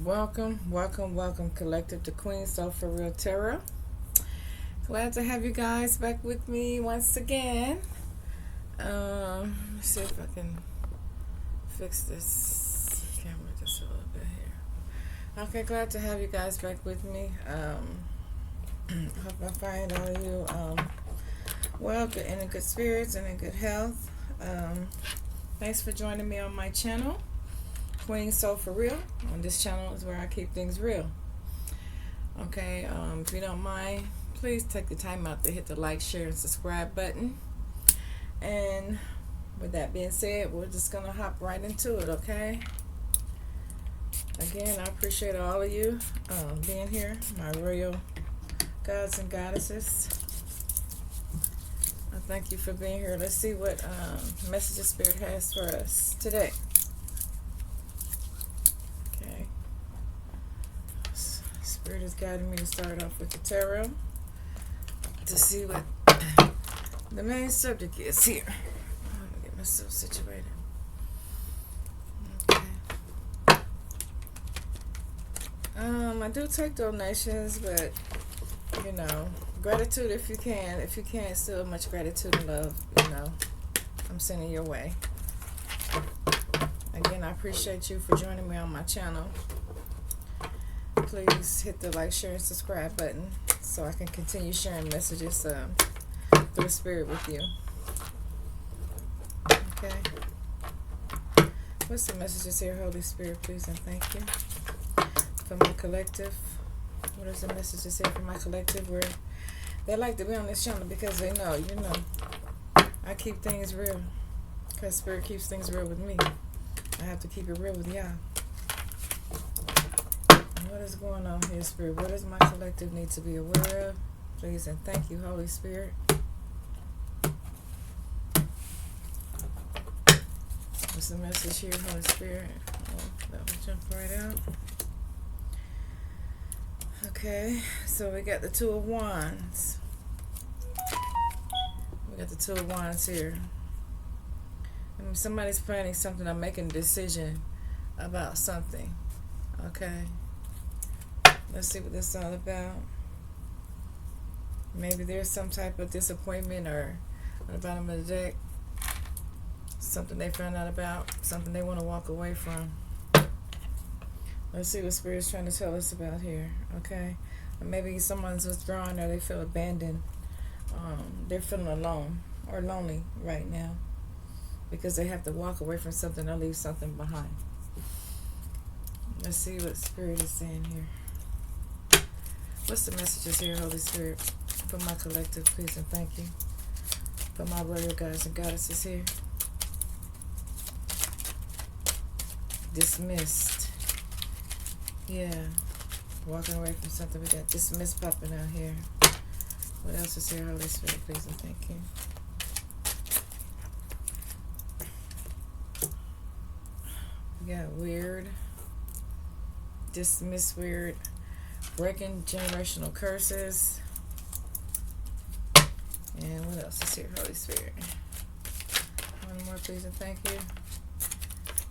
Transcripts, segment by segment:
Welcome, Collective to Queen Soul for Real Tarot. Glad to have you guys back with me once again. Let's see if I can fix this camera just a little bit here. Okay, glad to have you guys back with me. Hope I find all of you well, good, and in good spirits and in good health. Thanks for joining me on my channel, Queen Soul for Real. On this channel is where I keep things real. Okay, if you don't mind, please take the time out to hit the like, share, and subscribe button. And with that being said, we're just gonna hop right into it, okay? Again, I appreciate all of you being here, my royal gods and goddesses. I thank you for being here. Let's see what message Spirit has for us today. Okay. Spirit is guiding me to start off with the tarot to see what the main subject is here. I'm gonna get myself situated. Okay. I do take donations, but you know, gratitude if you can. If you can't, still much gratitude and love, you know, I'm sending your way. Again, I appreciate you for joining me on my channel. Please hit the like, share, and subscribe button so I can continue sharing messages through Spirit with you. Okay. What's the messages here, Holy Spirit, please, and thank you. For my collective. What is the messages here for my collective? Where they like to be on this channel because they know, you know, I keep things real. Because Spirit keeps things real with me. I have to keep it real with y'all. What is going on here, Spirit? What does my collective need to be aware of? Please and thank you, Holy Spirit. What's the message here, Holy Spirit? Oh, that will jump right out. Okay, so we got the Two of Wands. We got the Two of Wands here. I mean, somebody's planning something or making a decision about something. Okay. Let's see what this is all about. Maybe there's some type of disappointment or on the bottom of the deck. Something they found out about. Something they want to walk away from. Let's see what Spirit's trying to tell us about here. Okay. Or maybe someone's withdrawn or they feel abandoned. They're feeling alone or lonely right now because they have to walk away from something or leave something behind. Let's see what Spirit is saying here. What's the messages here, Holy Spirit, for my collective, please and thank you. For my royal gods and goddesses here. Dismissed. Yeah. Walking away from something. We got dismissed popping out here. What else is here, Holy Spirit, please and thank you. We got weird. Dismissed weird. Breaking generational curses. And what else is here, Holy Spirit? One more, please and thank you.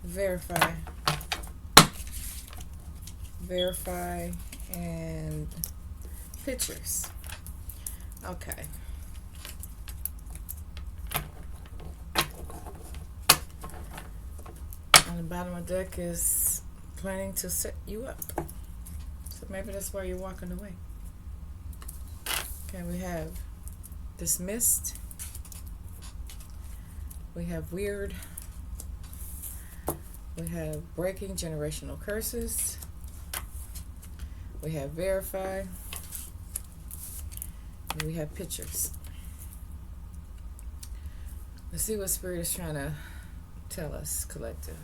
Verify. Verify and pictures. Okay. On the bottom of the deck is planning to set you up. So maybe that's why you're walking away. Okay, we have dismissed. We have weird. We have breaking generational curses. We have verify. And we have pictures. Let's see what Spirit is trying to tell us, collective.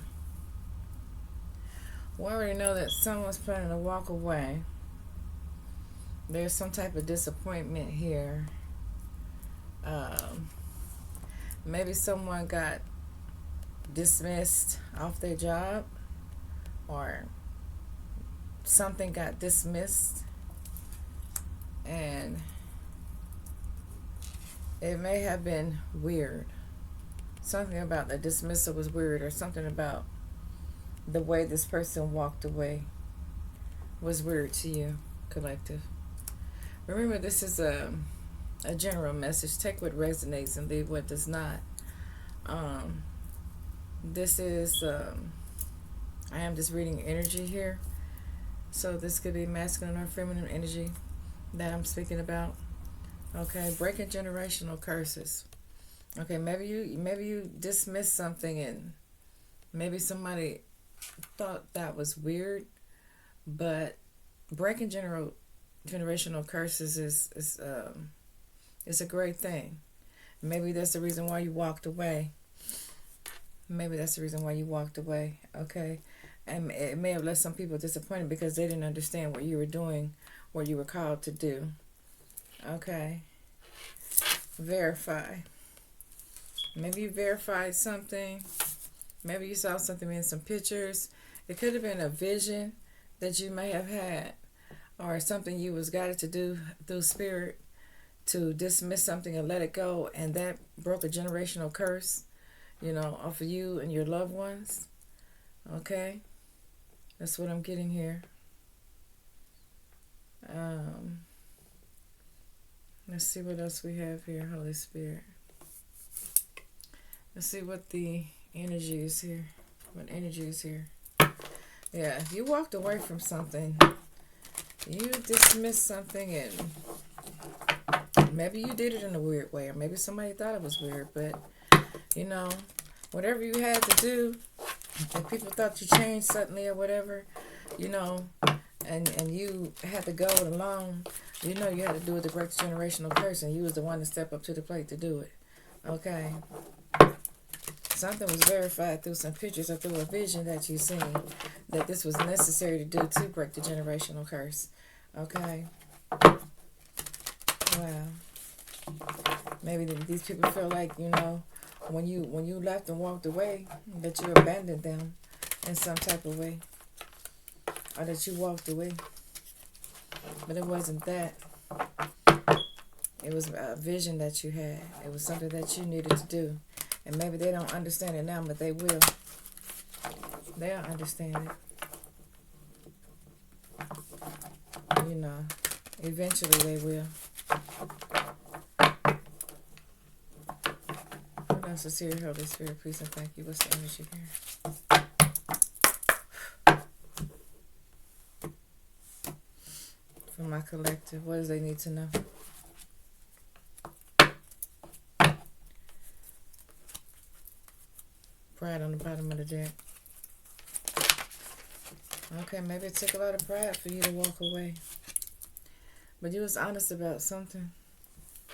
We already know that someone's planning to walk away. There's some type of disappointment here. Maybe someone got dismissed off their job, or something got dismissed, and it may have been weird. Something about the dismissal was weird, or something about the way this person walked away was weird to you, collective. Remember, this is a general message. Take what resonates and leave what does not. Um, this is, I am just reading energy here. So this could be masculine or feminine energy that I'm speaking about. Okay, breaking generational curses. Okay, maybe you dismissed something and maybe somebody thought that was weird, but breaking generational curses is a great thing. Maybe that's the reason why you walked away. Maybe that's the reason why you walked away. Okay, and it may have left some people disappointed because they didn't understand what you were doing, what you were called to do. Okay, verify. Maybe you verified something. Maybe you saw something in some pictures. It could have been a vision that you may have had, or something you was guided to do through spirit, to dismiss something and let it go, and that broke a generational curse, off of you and your loved ones. Okay, that's what I'm getting here. Let's see what else we have here, Holy Spirit. Let's see what the energy is here. What energy is here? Yeah, you walked away from something. You dismissed something, and maybe you did it in a weird way, or maybe somebody thought it was weird, but whatever you had to do, if people thought you changed suddenly or whatever, and you had to go along, you had to do it to break the generational curse, and you was the one to step up to the plate to do it. Okay. Something was verified through some pictures or through a vision that you seen that this was necessary to do to break the generational curse. Okay. Wow. Maybe these people feel like, when you left and walked away, that you abandoned them in some type of way, or that you walked away. But it wasn't that. It was a vision that you had. It was something that you needed to do. And maybe they don't understand it now, but they will. They'll understand it. Eventually they will. What else is here, Holy Spirit? Please and thank you. What's the energy here? For my collective, what do they need to know? Pride on the bottom of the deck. Okay, maybe it took a lot of pride for you to walk away. But you was honest about something.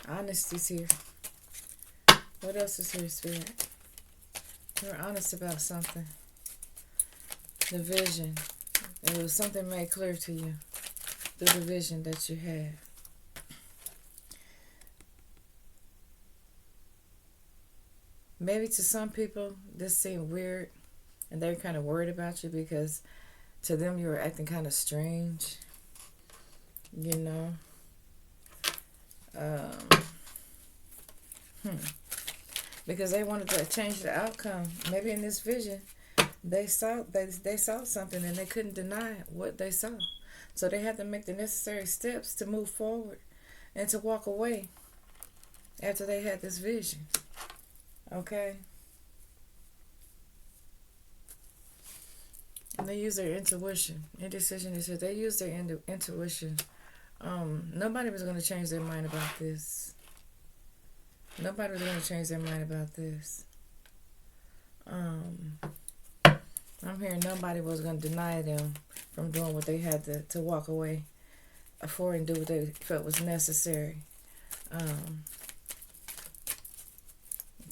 Honesty's here. What else is here, Spirit? You were honest about something. The vision. It was something made clear to you through the vision that you had. Maybe to some people this seemed weird and they're kind of worried about you because to them you were acting kind of strange, because they wanted to change the outcome. Maybe in this vision they saw something and they couldn't deny what they saw, so they had to make the necessary steps to move forward and to walk away after they had this vision. Okay. And they use their intuition. Indecision is here. They use their intuition. Nobody was going to change their mind about this. Nobody was going to change their mind about this. I'm hearing nobody was going to deny them from doing what they had to walk away for and do what they felt was necessary.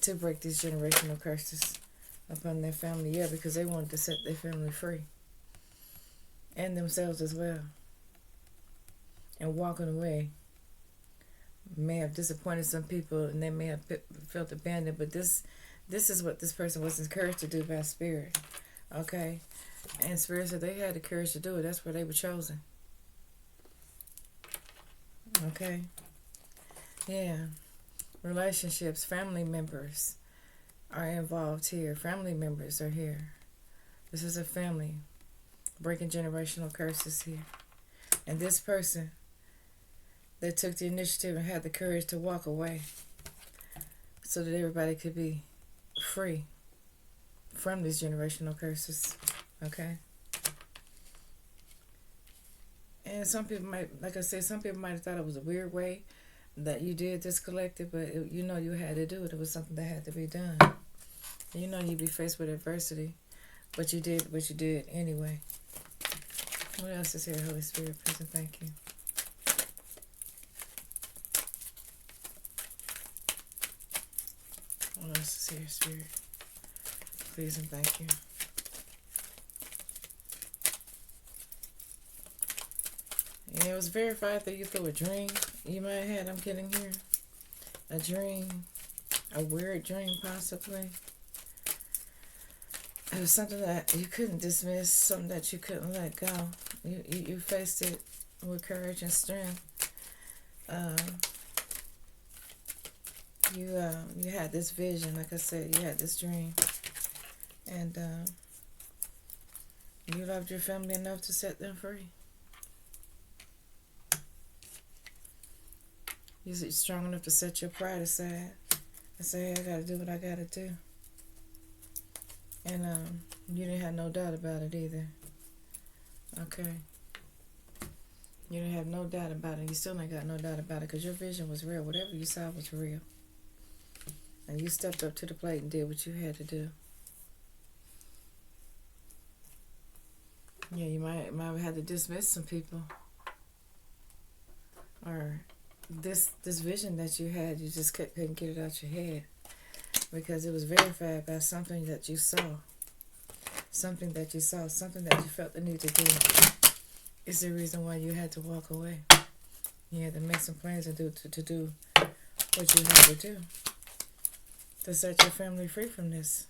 To break these generational curses upon their family. Yeah, because they wanted to set their family free. And themselves as well. And walking away may have disappointed some people and they may have felt abandoned, but this is what this person was encouraged to do by Spirit. Okay? And Spirit said they had the courage to do it. That's where they were chosen. Okay? Yeah. Relationships, family members are involved here. Family members are here. This is a family. Breaking generational curses here. And this person that took the initiative and had the courage to walk away so that everybody could be free from these generational curses. Okay? And some people might, like I said, some people might have thought it was a weird way that you did this collective, but you know you had to do it. It was something that had to be done. And you know you'd be faced with adversity, but you did what you did anyway. What else is here, Holy Spirit? Please and thank you. What else is here, Spirit? Please and thank you. Yeah, it was verified that you through a dream you might have had. I'm getting here. A dream. A weird dream, possibly. It was something that you couldn't dismiss, something that you couldn't let go. You faced it with courage and strength. You had this vision, like I said, you had this dream. And you loved your family enough to set them free. You're strong enough to set your pride aside and say, hey, I gotta do what I gotta do. And you didn't have no doubt about it either. Okay. You didn't have no doubt about it. You still ain't got no doubt about it because your vision was real. Whatever you saw was real. And you stepped up to the plate and did what you had to do. Yeah, you might have had to dismiss some people. Or this vision that you had, you just couldn't get it out your head. Because it was verified by something that you saw. Something that you saw. Something that you felt the need to do. Is the reason why you had to walk away. You had to make some plans and to do what you had to do. To set your family free from this.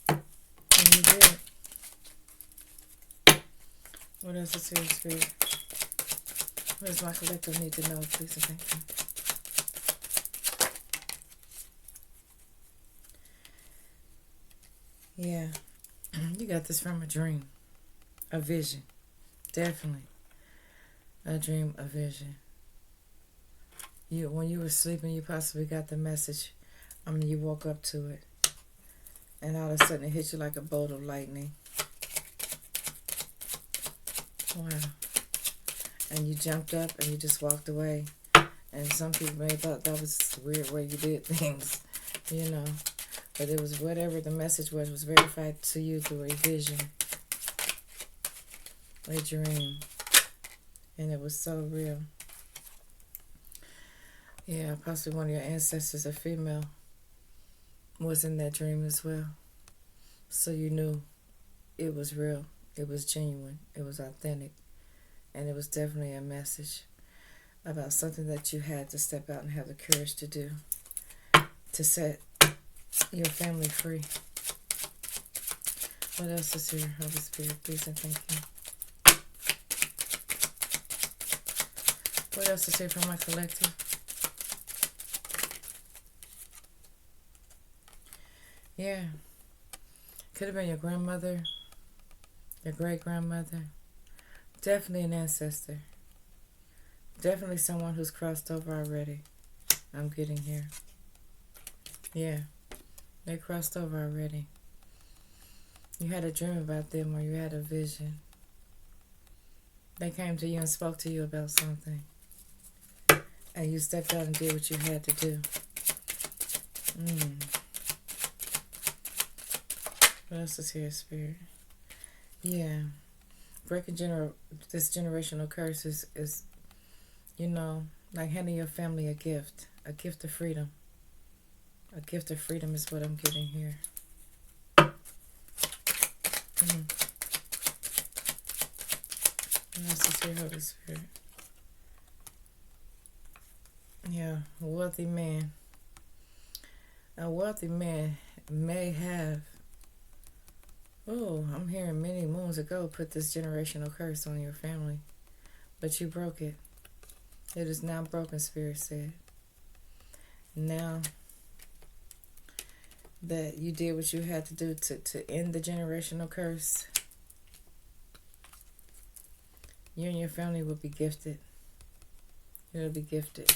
And you did. What else is here, Spirit? What does my collective need to know? Please and thank you. Yeah. You got this from a dream. A vision. Definitely. A dream, a vision. When you were sleeping, you possibly got the message. You woke up to it. And all of a sudden it hit you like a bolt of lightning. Wow. And you jumped up and you just walked away. And some people may have thought that was a weird way you did things, you know. But it was whatever the message was verified to you through a vision, a dream. And it was so real. Yeah, possibly one of your ancestors, a female, was in that dream as well. So you knew it was real. It was genuine. It was authentic. And it was definitely a message about something that you had to step out and have the courage to do. To set your family free. What else is here, Holy Spirit? Please and thank you. What else is here from my collective? Yeah. Could have been your grandmother, your great-grandmother. Definitely an ancestor. Definitely someone who's crossed over already. I'm getting here. Yeah. They crossed over already. You had a dream about them or you had a vision. They came to you and spoke to you about something. And you stepped out and did what you had to do. What else is here, Spirit? Yeah. Breaking this generational curse is, you know, like handing your family a gift of freedom. A gift of freedom is what I'm getting here. What else is here, Holy Spirit? Yeah, a wealthy man. A wealthy man may have, I'm hearing many moons ago, put this generational curse on your family. But you broke it. It is now broken, Spirit said. Now that you did what you had to do to end the generational curse, You and your family will be gifted. You'll be gifted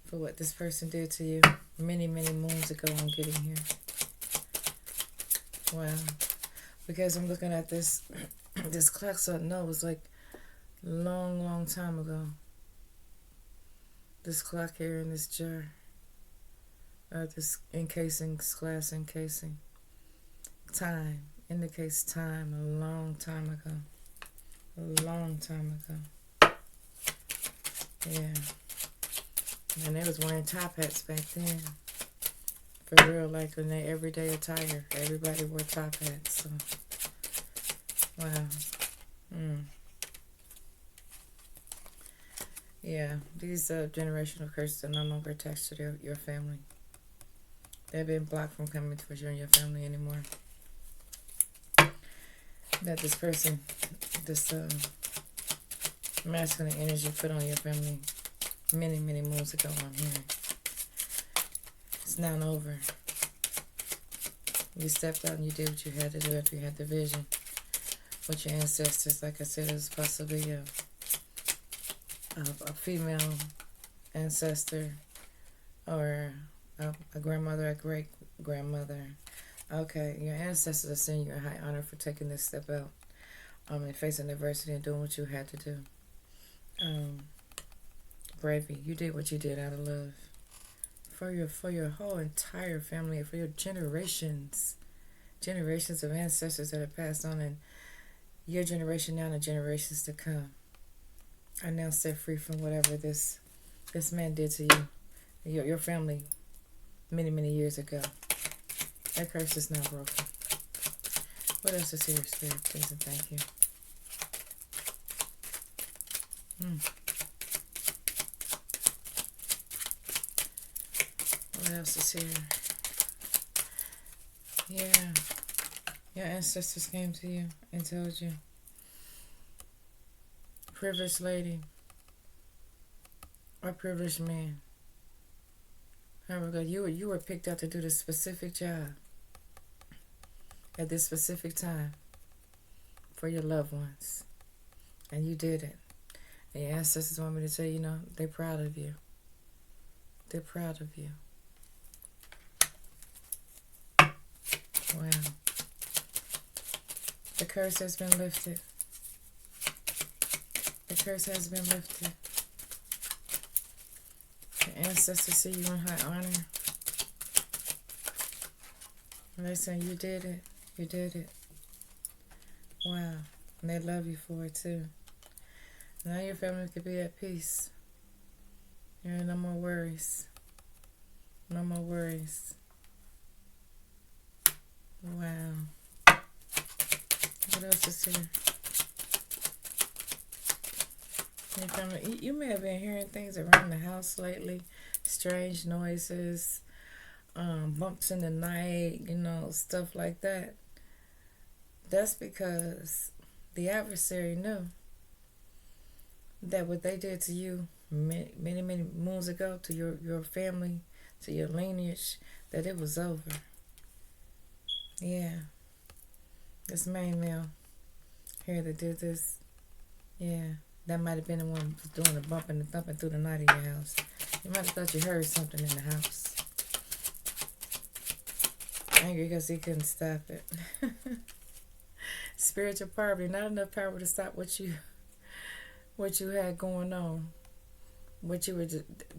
for what this person did to you many, many moons ago on getting here. Wow. Because I'm looking at this this clock, so I know it was like long, long time ago. This clock here in this jar. Or this encasing, glass encasing. Time. Indicates time a long time ago. A long time ago. Yeah. And they was wearing top hats back then. For real, like in their everyday attire. Everybody wore top hats. So. Wow. Yeah, these generational curses are no longer attached to your family. They've been blocked from coming towards you and your family anymore. That this person, this masculine energy put on your family many, many moons ago on here. It's now over. You stepped out and you did what you had to do after you had the vision. With your ancestors, like I said, it was possibly a female ancestor or a grandmother, a great grandmother. Okay, your ancestors are sending you a high honor for taking this step out, and facing adversity and doing what you had to do. Bravery. You did what you did out of love for your whole entire family, for your generations of ancestors that have passed on, and your generation now and the generations to come are now set free from whatever this man did to you, your family, many, many years ago. That curse is now broken. What else is here, Spirit? Please and thank you. What else is here? Yeah. Your ancestors came to you and told you. Privileged lady or privileged man. However good, you were picked out to do this specific job at this specific time for your loved ones. And you did it. And your ancestors want me to tell you, they're proud of you. They're proud of you. Wow. The curse has been lifted. The curse has been lifted. Your ancestors see you in high honor. And they say, you did it. You did it. Wow. And they love you for it too. Now your family could be at peace. There are no more worries. No more worries. Wow. What else is here? Your family, you may have been hearing things around the house lately. Strange noises, bumps in the night, stuff like that. That's because the adversary knew that what they did to you many, many moons ago, to your family, to your lineage, that it was over. Yeah. This main male here that did this, yeah, that might have been the one doing the bumping and thumping through the night in your house. You might have thought you heard something in the house. Angry because he couldn't stop it. Spiritual poverty, not enough power to stop what you had going on, what you were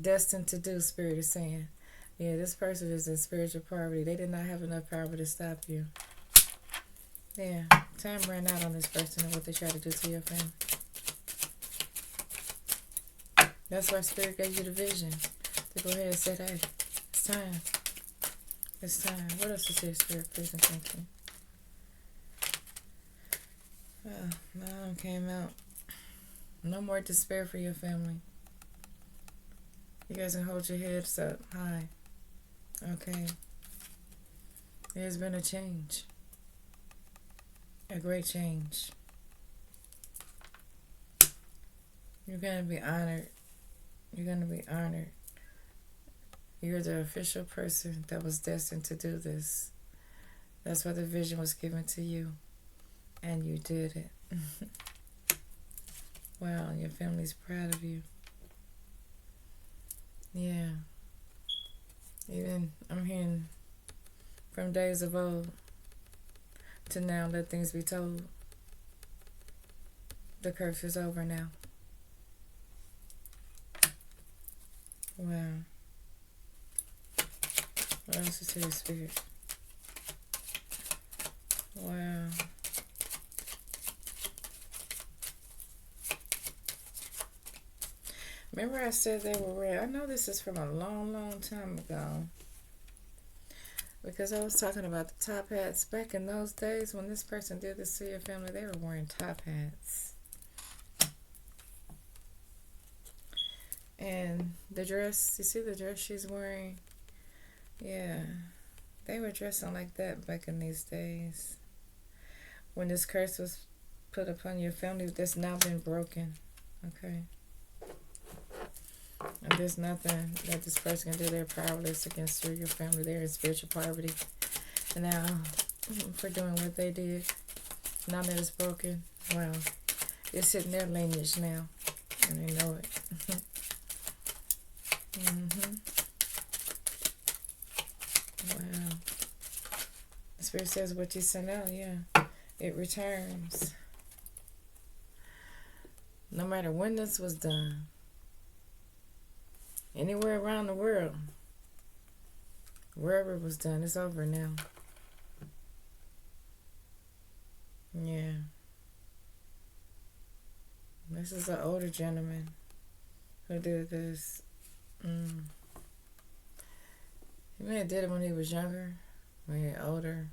destined to do. Spirit is saying, yeah, this person is in spiritual poverty. They did not have enough power to stop you. Yeah, time ran out on this person and what they tried to do to your family. That's why Spirit gave you the vision to go ahead and say, hey, it's time. It's time. What else is here, Spirit? Please and thank you. Now came out. No more despair for your family. You guys can hold your heads up high. Okay. There's been a change. A great change. You're going to be honored. You're going to be honored. You're the official person that was destined to do this. That's why the vision was given to you. And you did it. Wow, your family's proud of you. Yeah. Even I'm hearing from days of old to now, let things be told. The curse is over now. Wow. What else is Holy Spirit? Wow. Remember I said they were rare? I know this is from a long, long time ago. Because I was talking about the top hats. Back in those days when this person did this to your family, they were wearing top hats. And the dress, you see the dress she's wearing? Yeah. They were dressing like that back in these days. When this curse was put upon your family, that's now been broken. Okay? And there's nothing that this person can do. They're powerless against you, your family. They're in spiritual poverty. And now, for doing what they did, now that it's broken, wow. It's in their lineage now. And they know it. Wow. The Spirit says what you sent out, yeah. It returns. No matter when this was done. Anywhere around the world. Wherever it was done, it's over now. Yeah. This is an older gentleman who did this. He may have did it when he was younger, when he got older.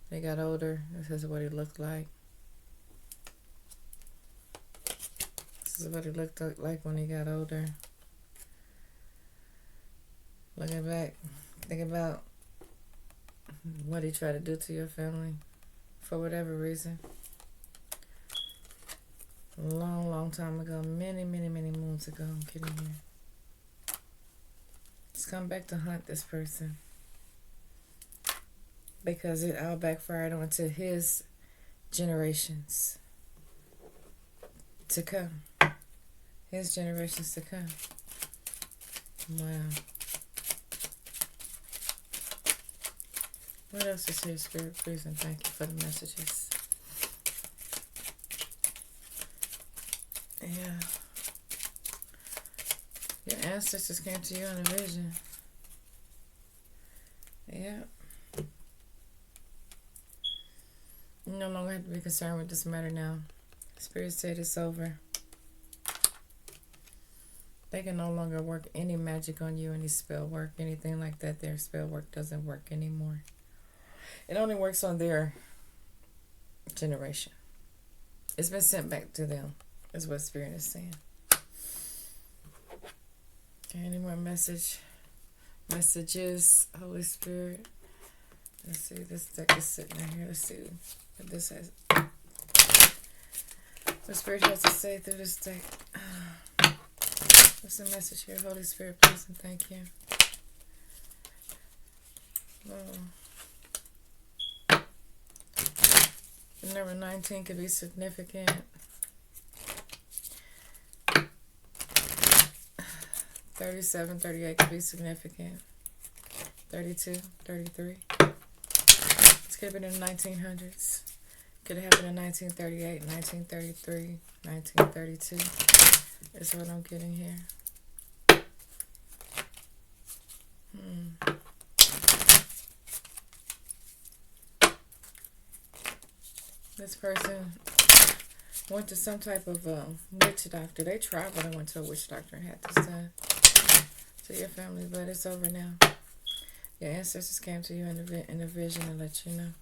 When he got older, this is what he looked like. This is what he looked like when he got older. Looking back, think about what he tried to do to your family for whatever reason. A long, long time ago, many, many, many moons ago. I'm kidding you. It's come back to haunt this person because it all backfired onto his generations to come. His generations to come. Wow. What else is here, Spirit? Please and thank you for the messages. Yeah. Your ancestors came to you in a vision. Yeah. You no longer have to be concerned with this matter now. Spirit said it's over. They can no longer work any magic on you, any spell work, anything like that. Their spell work doesn't work anymore. It only works on their generation. It's been sent back to them, is what Spirit is saying. Okay, any more messages? Holy Spirit. Let's see, this deck is sitting right here. Let's see what this has. What Spirit has to say through this deck. What's the message here? Holy Spirit, please and thank you. Number 19 could be significant. 37, 38 could be significant. 32, 33. This could have been in the 1900s. Could have happened in 1938, 1933, 1932. Is what I'm getting here. This person went to some type of witch doctor. They tried, but I went to a witch doctor and had this done to your family, but it's over now. Your ancestors came to you in a vision and let you know.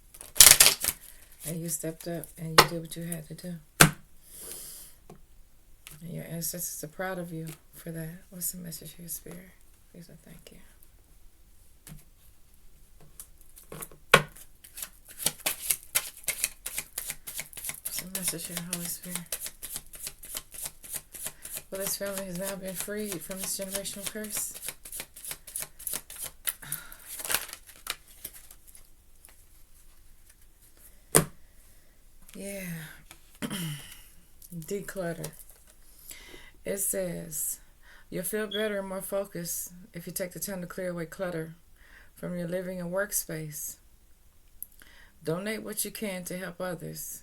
And you stepped up and you did what you had to do. And your ancestors are proud of you for that. What's the message here, Spirit? Please and thank you. Message here, Holy Spirit. Well, this family has now been freed from this generational curse. Yeah. Declutter. It says, you'll feel better and more focused if you take the time to clear away clutter from your living and workspace. Donate what you can to help others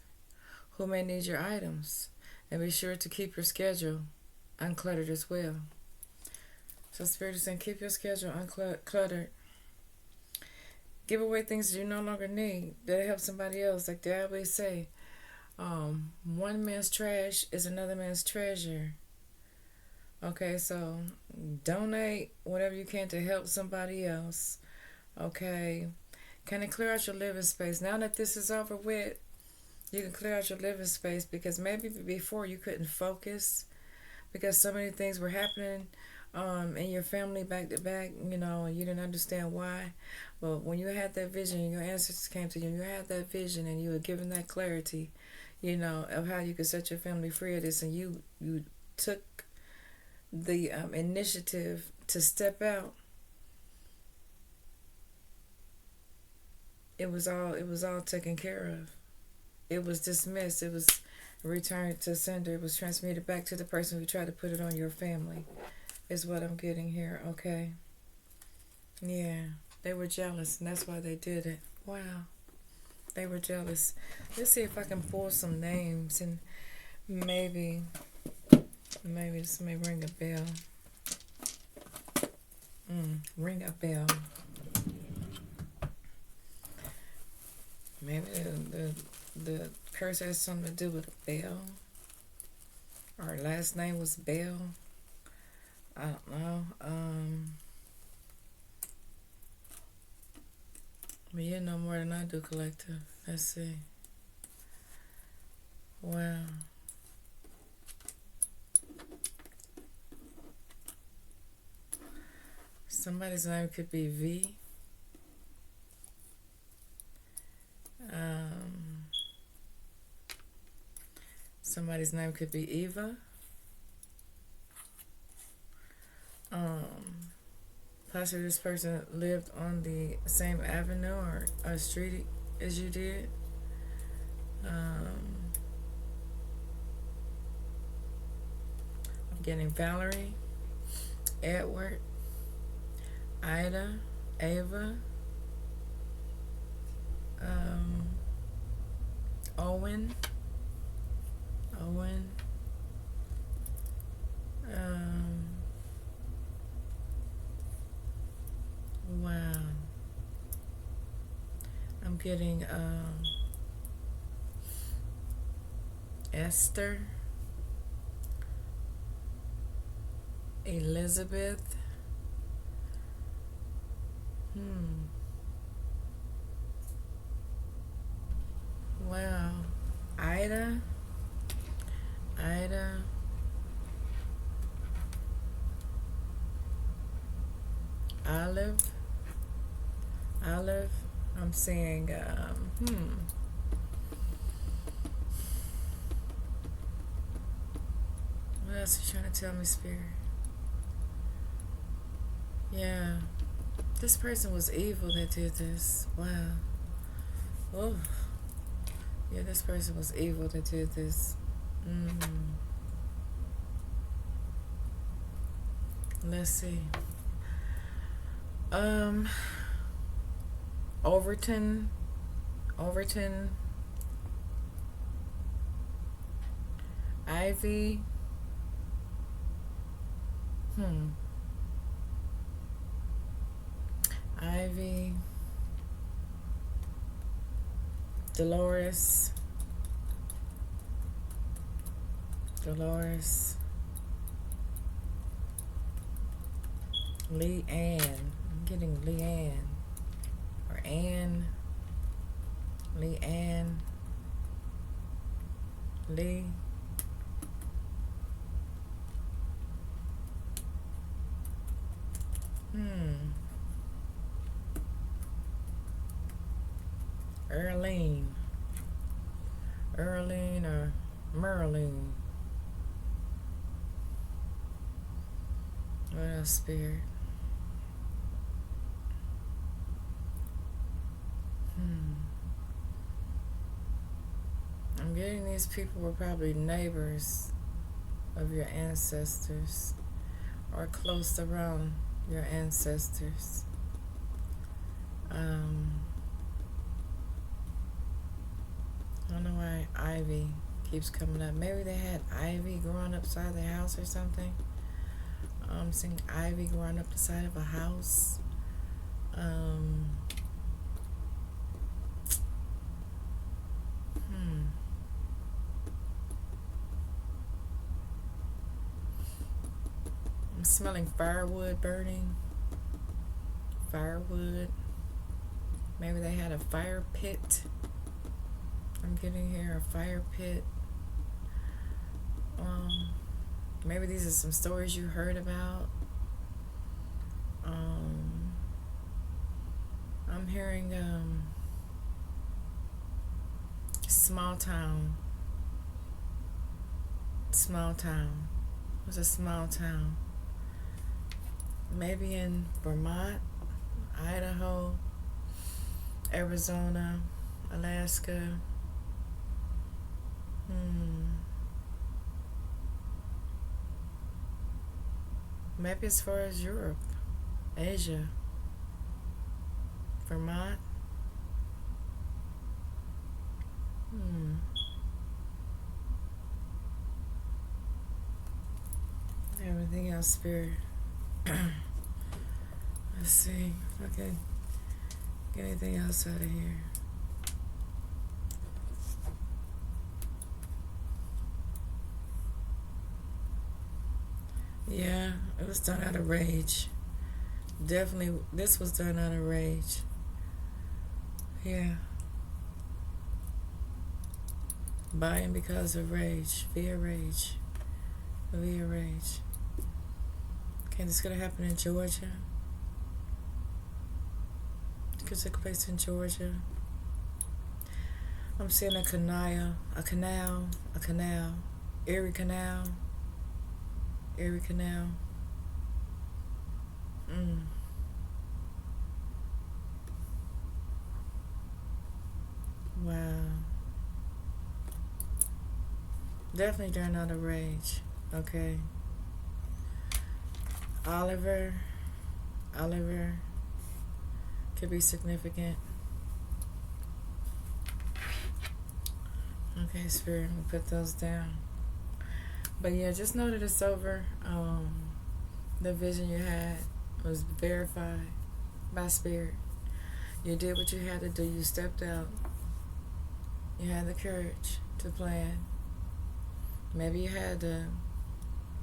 who may need your items, and be sure to keep your schedule uncluttered as well. So Spirit is saying, keep your schedule uncluttered. Give away things that you no longer need that help somebody else. Like they always say, one man's trash is another man's treasure. Okay, so donate whatever you can to help somebody else. Okay, can it clear out your living space? Now that this is over with, you can clear out your living space, because maybe before you couldn't focus because so many things were happening in your family back to back, and you didn't understand why. But when you had that vision, your ancestors came to you, and you had that vision, and you were given that clarity, of how you could set your family free of this, and you took the initiative to step out. It was all taken care of. It was dismissed. It was returned to sender. It was transmitted back to the person who tried to put it on your family, is what I'm getting here. Okay. Yeah. They were jealous, and that's why they did it. Wow. They were jealous. Let's see if I can pull some names, and maybe this may ring a bell. Ring a bell. Maybe the curse has something to do with a Bell. Our last name was Bell. I don't know. But you know more than I do, collective. Let's see. Wow. Somebody's name could be V. Somebody's name could be Eva. Possibly this person lived on the same avenue or a street as you did. I'm getting Valerie, Edward, Ida, Ava, Owen, wow. I'm getting Esther, Elizabeth, wow, Ida, Olive, I'm seeing, what else are you trying to tell me, Spirit? Yeah, this person was evil that did this. Wow. Oh, yeah, this person was evil that did this. Let's see. Overton, Ivy, Ivy, Dolores, Leanne. I'm getting Leanne. Or Anne. Leanne. Lee. Earlene or Merlene. What else, Spirit? I'm getting these people were probably neighbors of your ancestors or close around your ancestors. I don't know why ivy keeps coming up. Maybe they had ivy growing upside their house or something. I'm seeing ivy growing up the side of a house. I'm smelling firewood burning. Firewood. Maybe they had a fire pit. I'm getting here a fire pit. Maybe these are some stories you heard about. I'm hearing small town. Small town. It was a small town. Maybe in Vermont, Idaho, Arizona, Alaska. Maybe as far as Europe, Asia, Vermont. Everything else, Spirit. Let's see if I can get anything else out of here. Yeah, it was done out of rage. Definitely, this was done out of rage. Yeah. Buying because of rage. Via rage. Via rage. Okay, this could have happened in Georgia. It could take place in Georgia. I'm seeing a canal. Erie Canal. Erie Canal. Wow. Definitely during out of rage. Okay. Oliver could be significant. Okay, Spirit, I'm gonna put those down. But yeah, just know that it's over. The vision you had was verified by Spirit. You did what you had to do. You stepped out. You had the courage to plan. Maybe you had to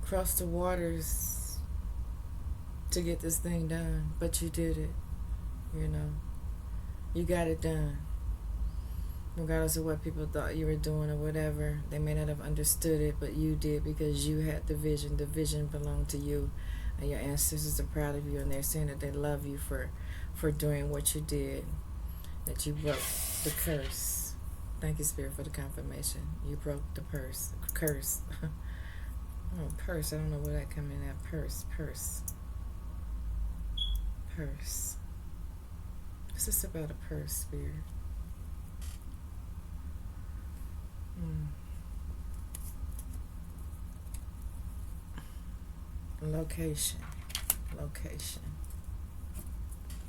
cross the waters to get this thing done, but you did it. You got it done. Regardless of what people thought you were doing or whatever, they may not have understood it, but you did because you had the vision. The vision belonged to you, and your ancestors are proud of you, and they're saying that they love you for doing what you did, that you broke the curse. Thank you, Spirit, for the confirmation. You broke the curse. Oh, purse. I don't know where that come in at. Purse. What's this about a purse, Spirit? Location.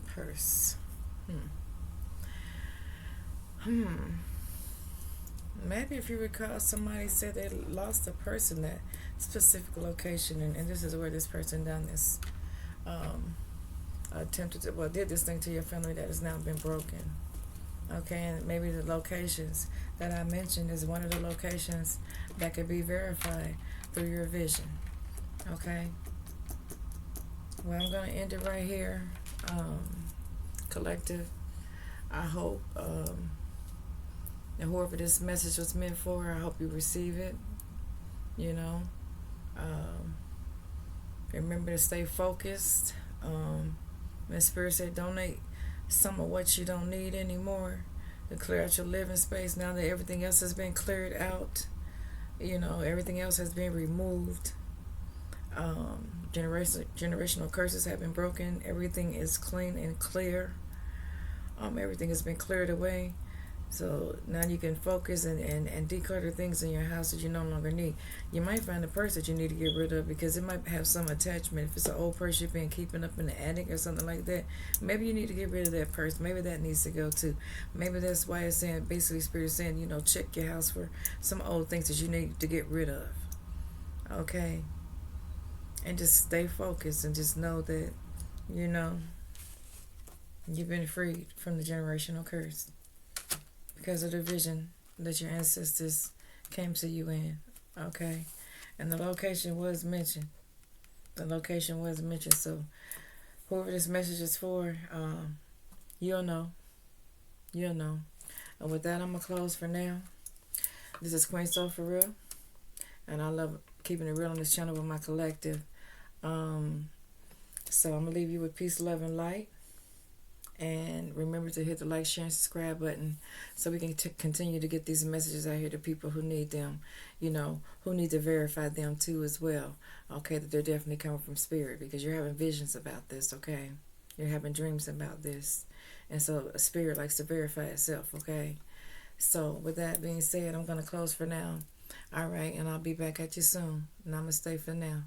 Purse. Maybe if you recall, somebody said they lost a purse in that specific location, and this is where this person done this, did this thing to your family that has now been broken. Okay, and maybe the locations that I mentioned is one of the locations that could be verified through your vision. Okay? Well, I'm going to end it right here. Collective, I hope, and whoever this message was meant for, I hope you receive it. Remember to stay focused. When Spirit said donate some of what you don't need anymore to clear out your living space, now that everything else has been cleared out, everything else has been removed. Generational curses have been broken. Everything is clean and clear. Everything has been cleared away. So now you can focus and declutter things in your house that you no longer need. You might find a purse that you need to get rid of because it might have some attachment. If it's an old purse you've been keeping up in the attic or something like that, maybe you need to get rid of that purse. Maybe that needs to go too. Maybe that's why it's saying, basically, Spirit is saying, check your house for some old things that you need to get rid of. Okay? And just stay focused and just know that, you know, you've been freed from the generational curse because of the vision that your ancestors came to you in. Okay? And the location was mentioned. The location was mentioned. So whoever this message is for, you'll know. You'll know. And with that, I'm going to close for now. This is Queen Soul For Real. And I love keeping it real on this channel with my collective. So I'm going to leave you with peace, love, and light. And remember to hit the like, share, and subscribe button so we can continue to get these messages out here to people who need them, who need to verify them too as well. Okay, that they're definitely coming from Spirit, because you're having visions about this, okay? You're having dreams about this. And so Spirit likes to verify itself, okay? So with that being said, I'm going to close for now. All right, and I'll be back at you soon. Namaste for now.